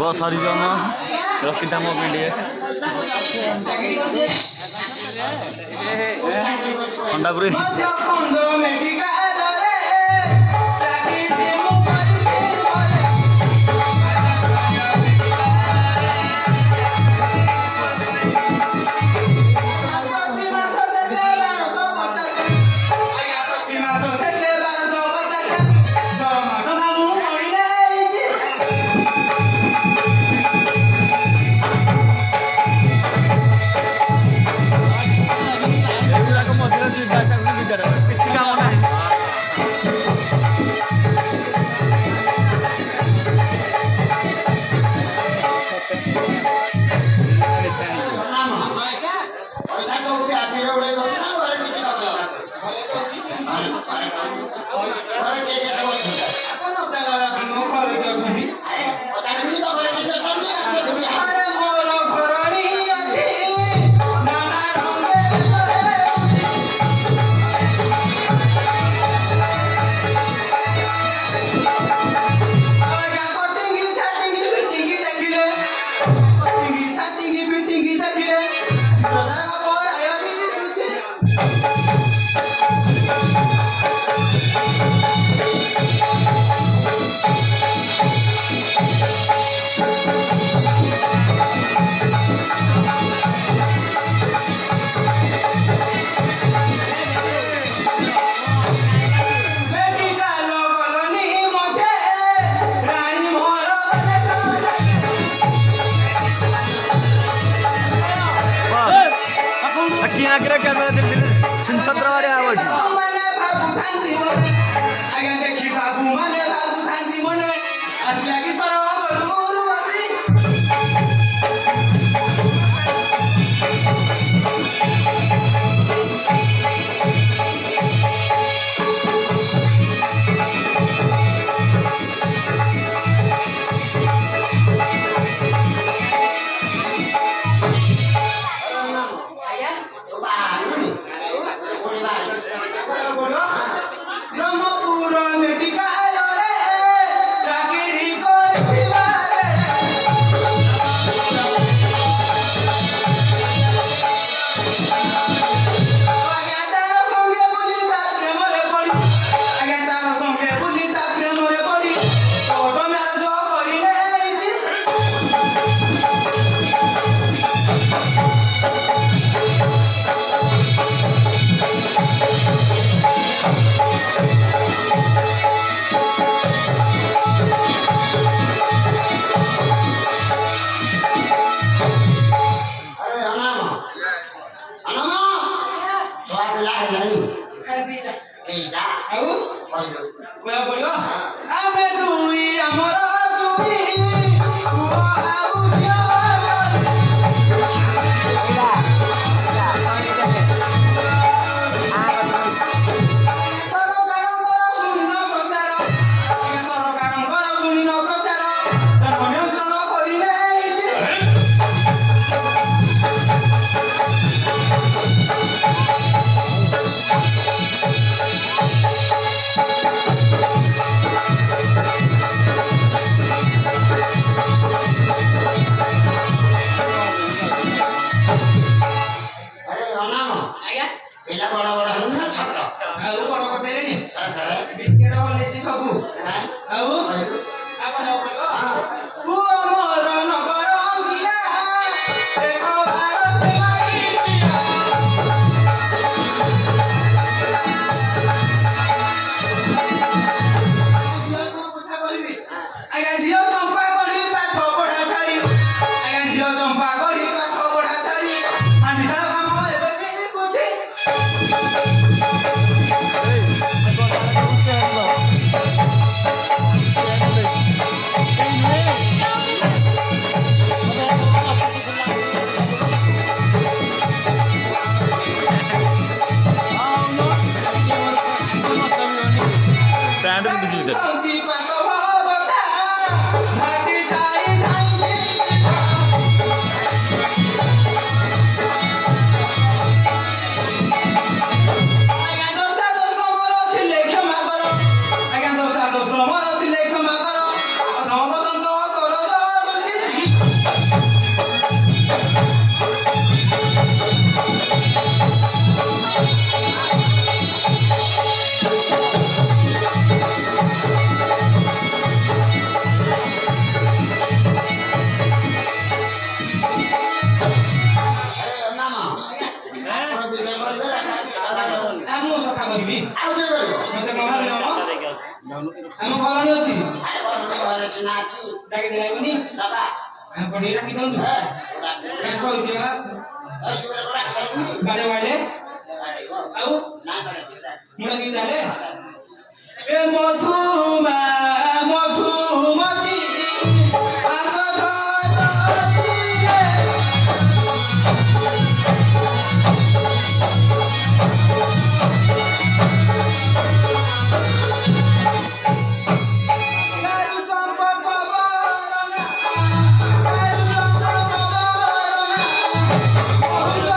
बस हरिजन रखिता मो पिंडिए खंडापुरी छिनछत्रवारी आवड ଆମ କଲୋନୀ ଅଛି ଆରେ ଘର ସିନା ଅଛି ଡାକି ଦେଲାନି ବାବା ଆମେ ପଡି ଡାକି ଦଉଛୁ କାଇଁ କହୁଛୁ ବାଡେ ବାଡେ ଆଉ ମୁଣ୍ଡ କି ତାହେଲେ ଏ ମଧୁମା ମଧୁମତି ଆସ ଧରତିରେ ଚାରୁ ଚମ୍ପକ ବରନା ଚାରୁ ଚମ୍ପକ ବରନା ବହୁଲ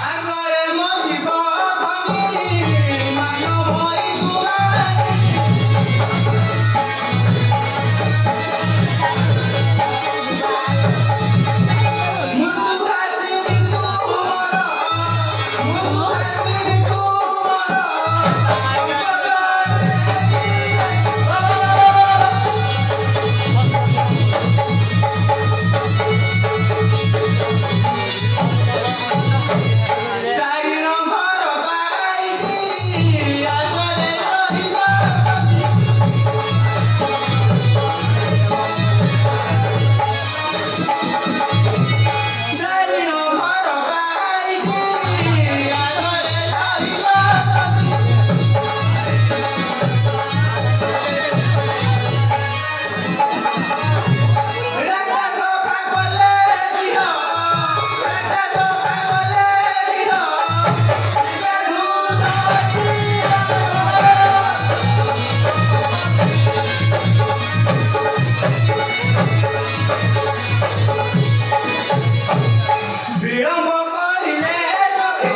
ଆସରେ ମଜିବ ଧନି ମାନ ଭଇ ଦୁଆରି ମୃଦୁ ହାସିନି ତୁମର ମୃଦୁ ହାସିନି ତୁମର ଚାରି ନମ୍ବର ପାଇକି ଆସରେ ରହିବ ଚାରି ନମ୍ବର ପାଇକି ଆସରେ ରହିବ ରାସ୍ତା ସଫା କଲେ ଦିହ ରାସ୍ତା ସଫା କଲେ ଦିହ ବିଳମ୍ବ କରିଲେ ସଖୀ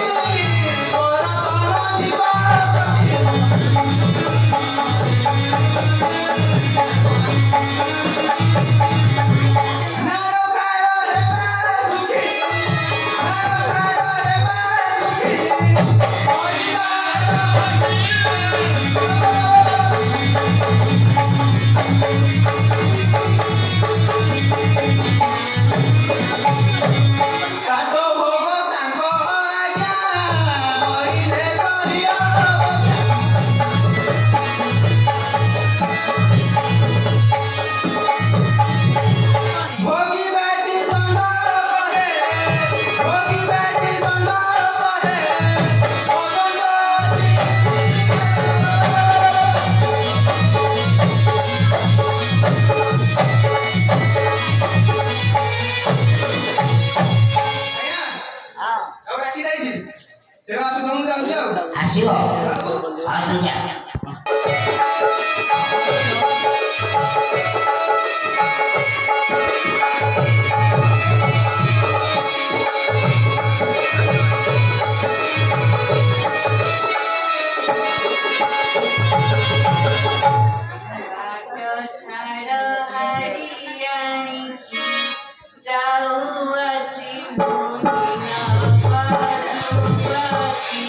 ପରତନ ଯିବ ନାର ଖାରରେ ବା ସୁଖୀ ନାର ଖାରରେ ବା ସୁଖୀ ପରିବାର ସାତ ଭୋଗ ତାଙ୍କ ଆଜ୍ଞା କହିଲେ ସରିବ ଭୋଗୀ ବାଟି ଦଣ୍ଡ କରେ ଭୋଗୀ ବାଟି ଦଣ୍ଡ କରେ ଆଜ୍ଞା ଆଉ ଡାକି ଯାଇଛି ତେବେ ଆସୁ ମୁଁ ଯାଉଛି ଆଉ ଆସିବ ଆଉ ଯା ଛାଡ଼ ହାରିଆଣି ଯାଉଅଛି ଭୂମିନ ପରୁଅଛି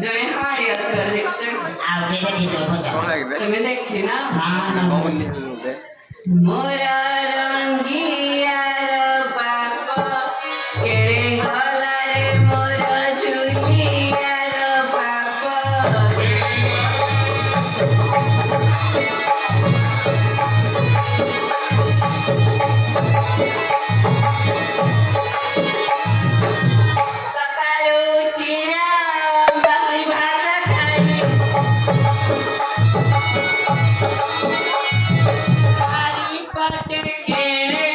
ଜଣେ ହାଡି ଆସିବାର ଦେଖିଛ ଆଉ କେବେ ଦେଖିବ ପଚାର ତମେ ଦେଖିନା ନା ନା ମୋର ରଙ୍ଗିଆର ବାପ କେଡ଼େ ଗଲାରେ ମୋର ଝୁଲିଆର ବାପ ସକାଳୁ ଉଠିଲା ବାସି ଭାତ ଖାଇ ଚାରିପଟେ କେଡ଼େ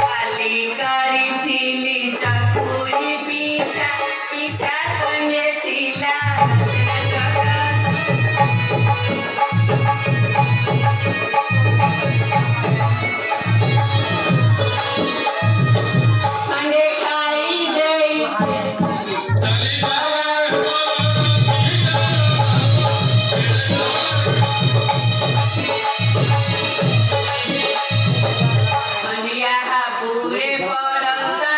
କାଲି କରିଥିଲି ଚକୁଳି ପିଠା ପିଠା ସଙ୍ଗେ ଥିଲା ଖଣ୍ଡେ ଖାଇ ଦେଇ ଖଣ୍ଡିଆ ହାବୁରେ ପଡ଼ନ୍ତା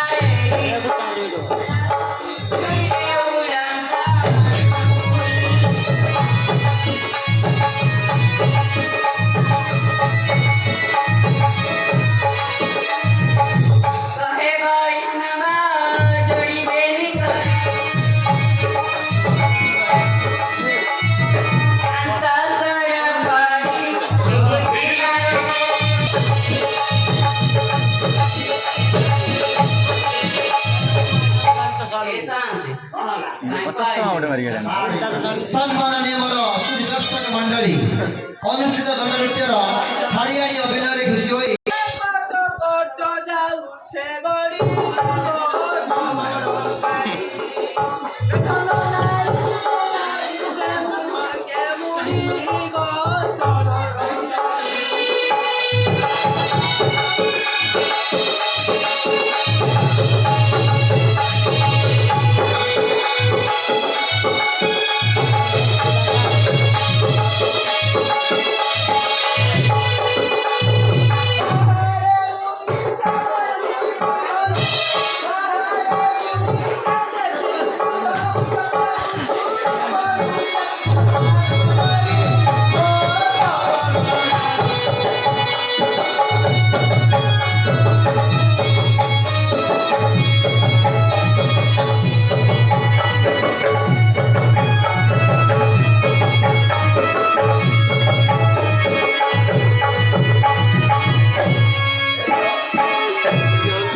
କହେ ବୈଷ୍ଣବ ଯୋଡ଼ିବେନି କାନ୍ତସ୍ୱର ପରି ସମ୍ମାନନୀୟ ମୋର ସୁଧୀ ଦର୍ଶକ ମଣ୍ଡଳୀ ଅନୁଷ୍ଠିତ ଦଣ୍ଡନୃତ୍ୟର ହାଡ଼ିଆଡ଼ି ଅଭିନୟରେ ଖୁସି ହୋଇ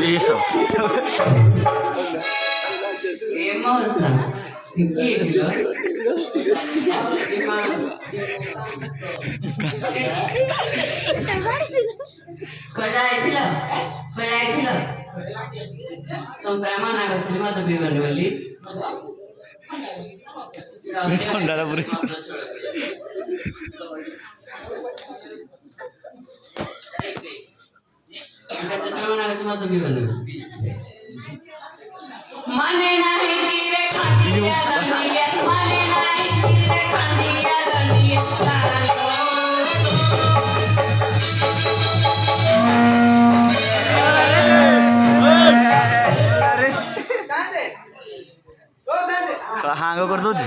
Isso. emoção. Incrível. Coisa aí, filho. Coisa aí, filho. Então, para mana agora filho, mas tu vive ali. ଥଣ୍ଡା Puri Mane nahi kire khandiya daniya, mane nahi kire khandiya daniya, ହାଙ୍ଗ କରିଦଉଛି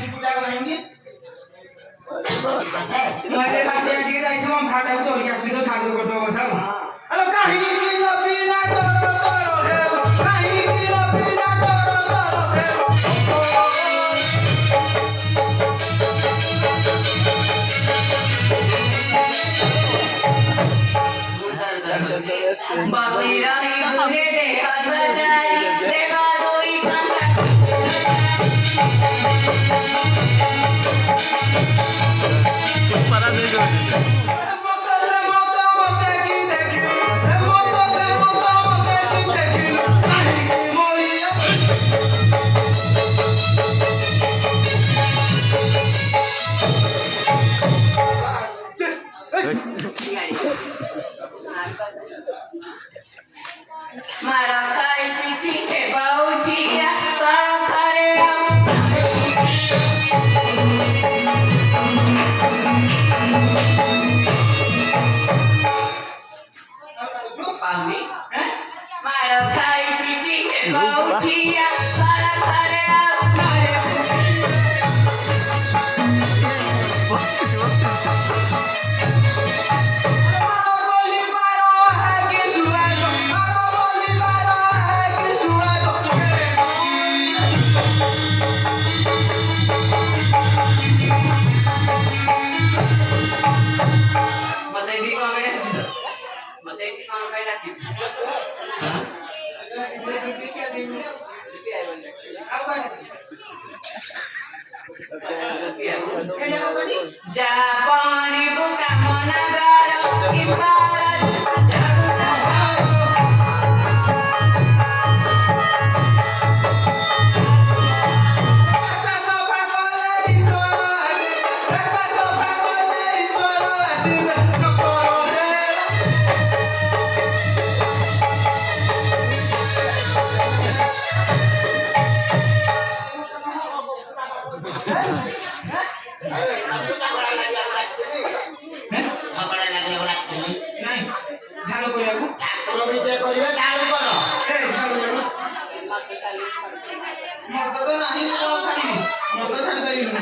Basi rahi bune dekha sajai, deva doi kanta. Marakai pisi ke bau dia, sakare am. ମତେ ଏଠି କଣ ପାଇଁ ଡାକିଛୁ? ଯା ପାଣି କାମନା ଗାର ଝଗଡ଼ା ଲାଗିଲେ ଗୁଡ଼ା ଠାକୁର ଝାଡୁ ବିଜୟ କରିବେ ଝାଡୁ କର। ମଦ ତ ନାହିଁ ମୁଁ କଣ ଛାଡ଼ିବି ମଦ ଛାଡ଼ି ପାରିବିନି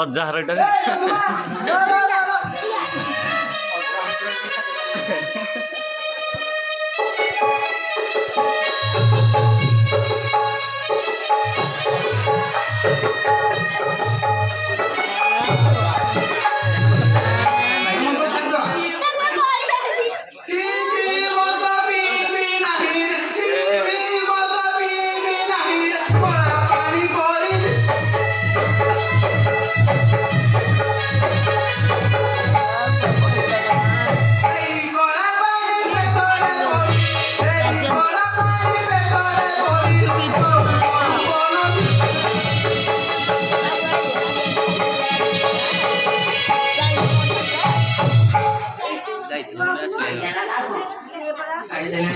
ଅଜାହାର ଏଇଟାରେ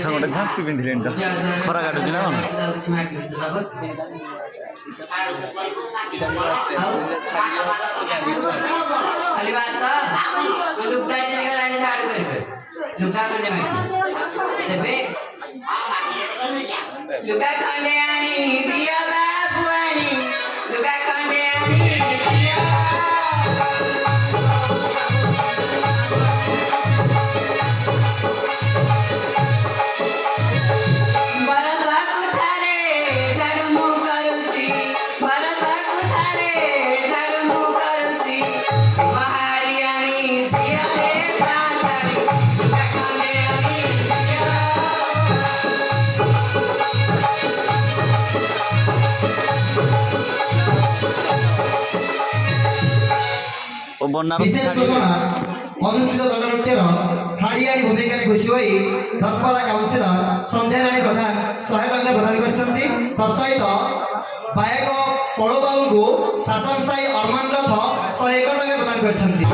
ଗୋଟେ ଝାମ୍ପି ପିନ୍ଧିଲେଣି ତ ଖରା କାଟୁଛି ନା କଣ? ଖାଲି ଭାତ ଲୁଗା ଚିରିଗଲାଣି ସାଡୁ କରିବେ ଲୁଗା ଖଣ୍ଡେ ମାଗି ଦେବେ ଲୁଗା ଖଣ୍ଡେ ଆଣି ଦିଅ ବାବୁ ଆଣି ଲୁଗା ଖଣ୍ଡେ ଆଣି ଦିଅ ବରଷକୁ ଥରେ ଝାଡୁ ମୁଁ କରୁଛି ବରଷକୁ ଥରେ ଝାଡୁ ମୁଁ କରୁଛି ମହାଳି ଆଣି ଝିଅରେ ଛାଡ଼ି ଲୁଗା ଖଣ୍ଡେ ଆଣି ଦିଅ ଓ ବନାରସ ବିଶେଷ ଘୋଷଣା ଅନୁଷ୍ଠିତ ଦଣ୍ଡନୃତ୍ୟର ହାଡ଼ିଆଣି ଭୂମିକାରେ ଖୁସି ହୋଇ ଦଶପଲ୍ଲା କାଉନ୍ସିଲର ସନ୍ଧ୍ୟାରାଣୀ ପ୍ରଧାନ 100 ଟଙ୍କା ପ୍ରଦାନ କରିଛନ୍ତି। ତତ୍ସହିତ ବାୟକ ପଳୁବାବୁଙ୍କୁ ଶାସନ ସାହି ଅରମାନ ରଥ 101 ଟଙ୍କା ପ୍ରଦାନ କରିଛନ୍ତି।